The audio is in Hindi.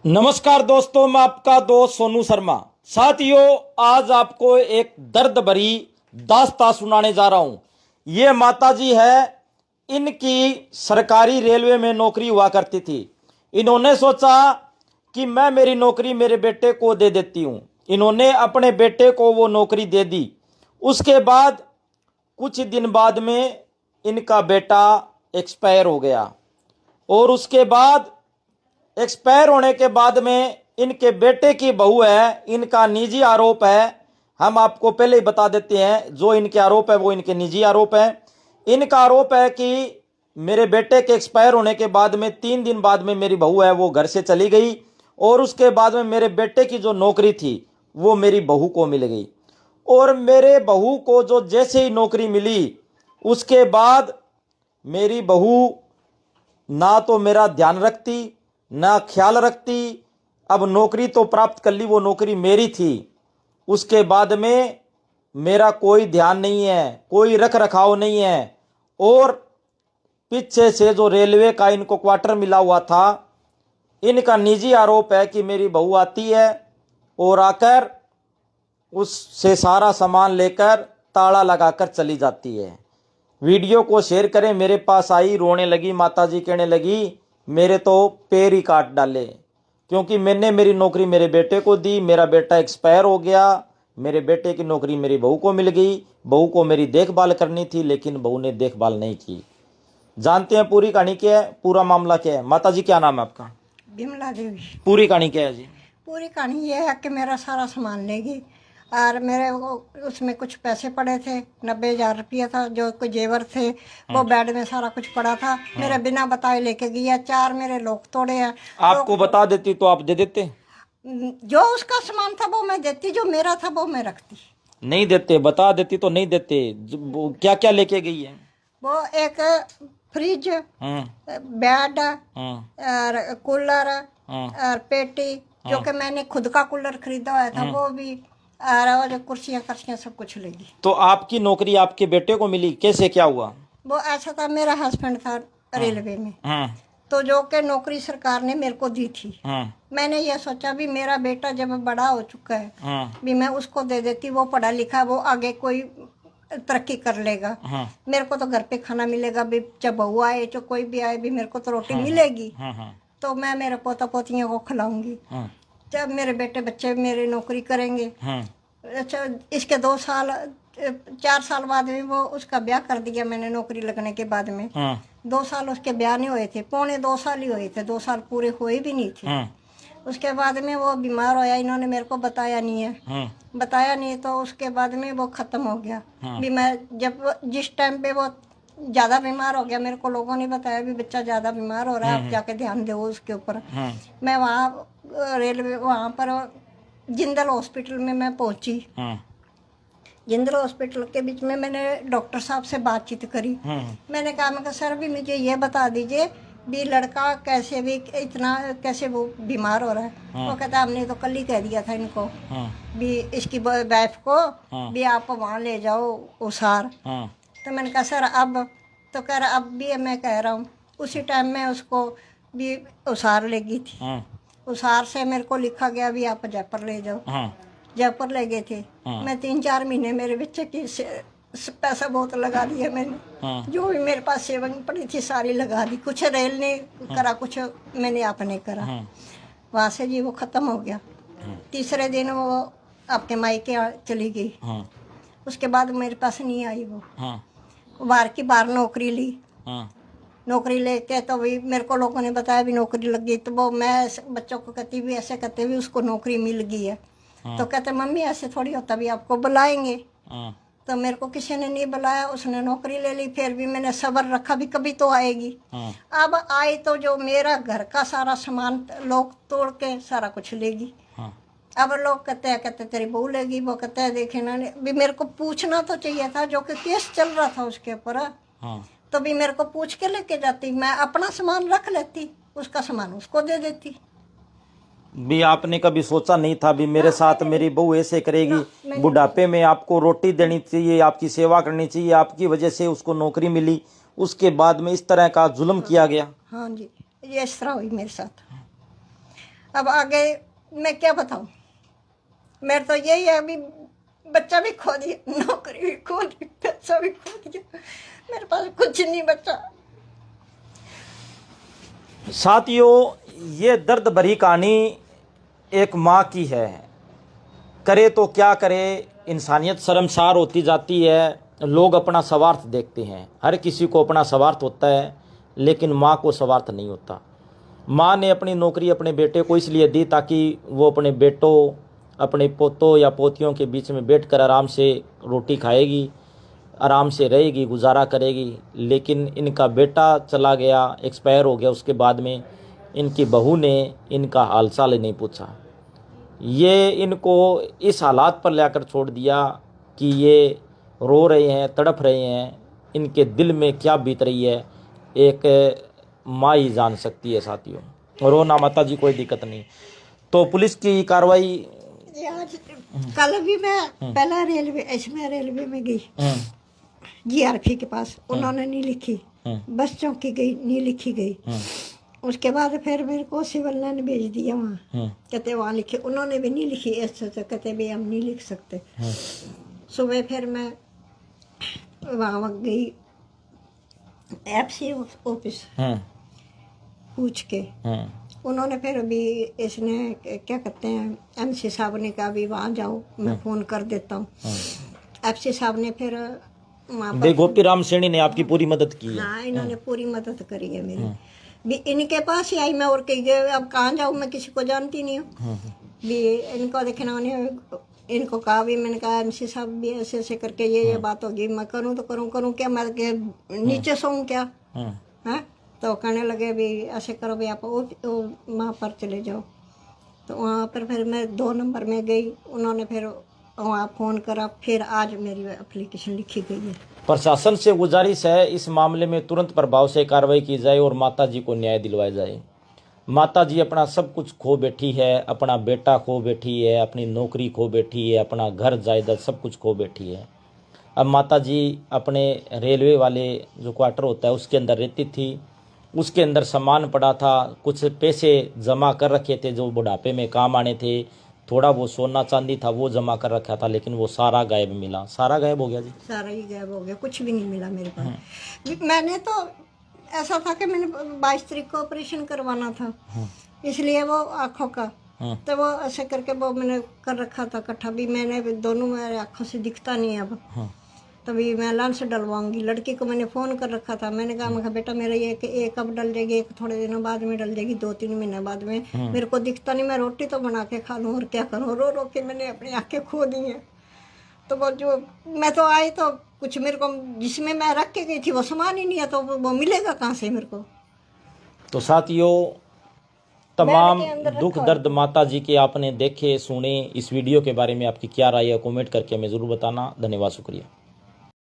नमस्कार दोस्तों, मैं आपका दोस्त सोनू शर्मा। साथियों, आज आपको एक दर्द भरी दास्तां सुनाने जा रहा हूं। ये माताजी है, इनकी सरकारी रेलवे में नौकरी हुआ करती थी। इन्होंने सोचा कि मैं मेरी नौकरी मेरे बेटे को दे देती हूं। इन्होंने अपने बेटे को वो नौकरी दे दी। उसके बाद कुछ दिन बाद में इनका बेटा एक्सपायर हो गया और उसके बाद एक्सपायर होने के बाद में इनके बेटे की बहू है, इनका निजी आरोप है। हम आपको पहले ही बता देते हैं, जो इनके आरोप है वो इनके निजी आरोप है। इनका आरोप है कि मेरे बेटे के एक्सपायर होने के बाद में 3 दिन बाद में मेरी बहू है वो घर से चली गई और उसके बाद में मेरे बेटे की जो नौकरी थी वो मेरी बहू को मिल गई। और मेरे बहू को जो जैसे ही नौकरी मिली उसके बाद मेरी बहू ना तो मेरा ध्यान रखती ना ख्याल रखती। अब नौकरी तो प्राप्त कर ली, वो नौकरी मेरी थी। उसके बाद में मेरा कोई ध्यान नहीं है, कोई रख रखाव नहीं है। और पीछे से जो रेलवे का इनको क्वार्टर मिला हुआ था, इनका निजी आरोप है कि मेरी बहू आती है और आकर उससे सारा सामान लेकर ताला लगाकर चली जाती है। वीडियो को शेयर करें। मेरे पास आई, रोने लगी, माताजी कहने लगी मेरे तो पैर ही काट डाले, क्योंकि मैंने मेरी नौकरी मेरे बेटे को दी, मेरा बेटा एक्सपायर हो गया, मेरे बेटे की नौकरी मेरी बहू को मिल गई। बहू को मेरी देखभाल करनी थी लेकिन बहू ने देखभाल नहीं की। जानते हैं पूरी कहानी क्या है, पूरा मामला क्या है? माताजी क्या नाम है आपका? बिमला देवी। पूरी कहानी क्या है जी? पूरी कहानी ये है कि मेरा सारा सामान लेगी और मेरे वो उसमें कुछ पैसे पड़े थे, 90,000 रुपया था, जो कुछ जेवर थे वो बेड में सारा कुछ पड़ा था। मेरे बिना बताए लेके गया। 4 मेरे लोग तोड़े हैं। आपको बता देती तो आप दे देते? जो उसका सामान था वो मैं देती, जो मेरा था वो मैं रखती। नहीं देते, बता देती तो नहीं देते। क्या क्या लेके गई है? वो एक फ्रिज, बेड और कूलर और पेटी, जो कि मैंने खुद का कूलर खरीदा हुआ था वो भी, और जो कुर्सियाँ सब कुछ लेगी। तो आपकी नौकरी आपके बेटे को मिली, कैसे क्या हुआ? वो ऐसा था, मेरा हस्बैंड था रेलवे में, तो जो कि नौकरी सरकार ने मेरे को दी थी। मैंने ये सोचा भी मेरा बेटा जब बड़ा हो चुका है भी मैं उसको दे देती, वो पढ़ा लिखा, वो आगे कोई तरक्की कर लेगा। मेरे को तो घर पे खाना मिलेगा भी, जब बहू आए जो कोई भी आए भी मेरे को तो रोटी मिलेगी। तो मैं मेरे पोता पोतियों को खिलाऊंगी। जब मेरे बेटे बच्चे मेरी नौकरी करेंगे। अच्छा, इसके 4 साल बाद में वो उसका ब्याह कर दिया मैंने नौकरी लगने के बाद में। 2 साल उसके ब्याह नहीं हुए थे, पौने 2 साल ही हुए थे, 2 साल पूरे हुए भी नहीं थे। उसके बाद में वो बीमार होया, इन्होंने मेरे को बताया नहीं है। बताया नहीं तो उसके बाद में वो खत्म हो गया। भी मैं जब जिस टाइम पे वो ज्यादा बीमार हो गया, मेरे को लोगों ने बताया भी बच्चा ज्यादा बीमार हो रहा है, आप जाके ध्यान दो उसके ऊपर। मैं वहाँ रेलवे वहाँ पर जिंदल हॉस्पिटल में मैं पहुंची। जिंदल हॉस्पिटल के बीच में मैंने डॉक्टर साहब से बातचीत करी। मैंने कहा सर भी मुझे ये बता दीजिए भी लड़का कैसे भी इतना कैसे वो बीमार हो रहा है। वो कहता हमने तो कल ही कह दिया था इनको भी इसकी वाइफ को भी आप वहाँ ले जाओ उसार। तो मैंने कहा सर अब तो कह रहा अब भी मैं कह रहा हूँ। उसी टाइम में उसको भी उसार ले गई थी। उसार से मेरे को लिखा गया भी आप जयपुर ले जाओ। जयपुर ले गए थे। मैं 3-4 महीने मेरे बच्चे की पैसा बहुत लगा दिया मैंने। जो भी मेरे पास सेविंग पड़ी थी सारी लगा दी। कुछ रेल ने करा, कुछ मैंने आपने करा। वहाँ से जी वो ख़त्म हो गया। तीसरे दिन वो आपके मायके चली गई। उसके बाद मेरे पास नहीं आई वो। बार की बार नौकरी ली। नौकरी लेके तो भी मेरे को लोगों ने बताया भी नौकरी लग गई। तो वो मैं बच्चों को कहती भी ऐसे कहते भी उसको नौकरी मिल गई है। तो कहते मम्मी ऐसे थोड़ी होता भी आपको बुलाएंगे। तो मेरे को किसी ने नहीं बुलाया, उसने नौकरी ले ली। फिर भी मैंने सब्र रखा भी कभी तो आएगी। अब आई तो जो मेरा घर का सारा सामान लोग तोड़ के सारा कुछ लेगी। अब लोग कहते तेरी बहू लेगी, वो कहते हैं देखे ना भी मेरे को पूछना तो चाहिए था, जो कि केस चल रहा था उसके ऊपर। तो भी मेरे को पूछ के लेके जाती, मैं अपना सामान रख लेती, उसका सामान उसको दे देती। भी आपने कभी सोचा नहीं था भी मेरे साथ मेरी बहू ऐसे करेगी? बुढ़ापे में आपको रोटी देनी चाहिए, आपकी सेवा करनी चाहिए, आपकी वजह से उसको नौकरी मिली, उसके बाद में इस तरह का जुल्म किया गया। हाँ जी, ये इस तरह हुई मेरे साथ। अब आगे मैं क्या बताऊं। मेरे तो यही है, अभी बच्चा भी खो दिया, नौकरी भी खो दी, पैसा भी खो दिया, मेरे पास कुछ नहीं बचा। साथियों, ये दर्द भरी कहानी एक माँ की है। करे तो क्या करे, इंसानियत शर्मसार होती जाती है। लोग अपना स्वार्थ देखते हैं, हर किसी को अपना स्वार्थ होता है, लेकिन माँ को स्वार्थ नहीं होता। माँ ने अपनी नौकरी अपने बेटे को इसलिए दी ताकि वो अपने बेटों, अपने पोतों या पोतियों के बीच में बैठकर आराम से रोटी खाएगी, आराम से रहेगी, गुजारा करेगी। लेकिन इनका बेटा चला गया, एक्सपायर हो गया, उसके बाद में इनकी बहू ने इनका हालचाल नहीं पूछा। ये इनको इस हालात पर लाकर छोड़ दिया कि ये रो रहे हैं, तड़प रहे हैं। इनके दिल में क्या बीत रही है एक माँ ही जान सकती है। साथियों, रोना माता जी, कोई दिक्कत नहीं। तो पुलिस की कार्रवाई आज कल भी मैं पहले रेलवे में गई, जीआरपी के पास, उन्होंने नहीं लिखी। बस चौकी गई, नहीं लिखी गई। उसके बाद फिर मेरे को सिविल लाइन भेज दिया वहाँ, कहते वहाँ लिखे, उन्होंने भी नहीं लिखी। ऐसे कहते भी हम नहीं लिख सकते। सुबह फिर मैं वहाँ गई एफसी ऑफिस, पूछ के उन्होंने फिर अभी इसने क्या कहते हैं, एमसी साहब ने कहा भी वहाँ जाओ, मैं फ़ोन कर देता हूँ। एफसी साहब ने फिर वहाँ पर गोपी राम सैनी ने आपकी पूरी मदद की है। हाँ, इन्होंने पूरी मदद करी है मेरी भी। इनके पास ही आई मैं, और कहीं गए, अब कहाँ जाऊँ, मैं किसी को जानती नहीं हूँ भी। इनको देखना उन्हें, इनको कहा भी, मैंने कहा एमसी साहब भी ऐसे ऐसे करके ये बात होगी, मैं करूँ तो करूँ क्या, मैं नीचे सोऊं क्या है। तो कहने लगे भी ऐसे करो भी, आप वहाँ पर चले जाओ। तो वहाँ पर फिर मैं 2 नंबर में गई, उन्होंने फिर वहाँ फ़ोन करा, फिर आज मेरी एप्लीकेशन लिखी गई है। प्रशासन से गुजारिश है, इस मामले में तुरंत प्रभाव से कार्रवाई की जाए और माता जी को न्याय दिलवाया जाए। माता जी अपना सब कुछ खो बैठी है, अपना बेटा खो बैठी है, अपनी नौकरी खो बैठी है, अपना घर जायदाद सब कुछ खो बैठी है। अब माता जी अपने रेलवे वाले जो क्वार्टर होता है उसके अंदर रहती थी, उसके अंदर सामान पड़ा था, कुछ पैसे जमा कर रखे थे जो बुढ़ापे में काम आने थे, थोड़ा वो सोना चांदी था वो जमा कर रखा था, लेकिन वो सारा गायब मिला। सारा गायब हो गया जी, सारा ही गायब हो गया, कुछ भी नहीं मिला मेरे पास। मैंने तो ऐसा था कि मैंने 22 तारीख को ऑपरेशन करवाना था, इसलिए वो आँखों का, तो वो ऐसे करके वो मैंने कर रखा था इकट्ठा भी। मैंने दोनों मेरे आँखों से दिखता नहीं अब, तभी मैं लेंस डलवाऊंगी। लड़की को मैंने फ़ोन कर रखा था, मैंने कहा बेटा मेरा ये कि एक अब डल जाएगी, एक थोड़े दिनों बाद में डल जाएगी, 2-3 महीने बाद में। मेरे को दिखता नहीं, मैं रोटी तो बना के खा लूँ और क्या करूँ। रो रो के मैंने अपनी आँखें खो दी हैं। तो वो जो मैं तो आई तो कुछ मेरे को जिसमें मैं रख के गई थी वो सामान ही नहीं है, तो वो मिलेगा कहाँ से मेरे को। तो साथियों, तमाम दुख दर्द माता जी के आपने देखे सुने। इस वीडियो के बारे में आपकी क्या राय है, कमेंट करके हमें ज़रूर बताना। धन्यवाद, शुक्रिया।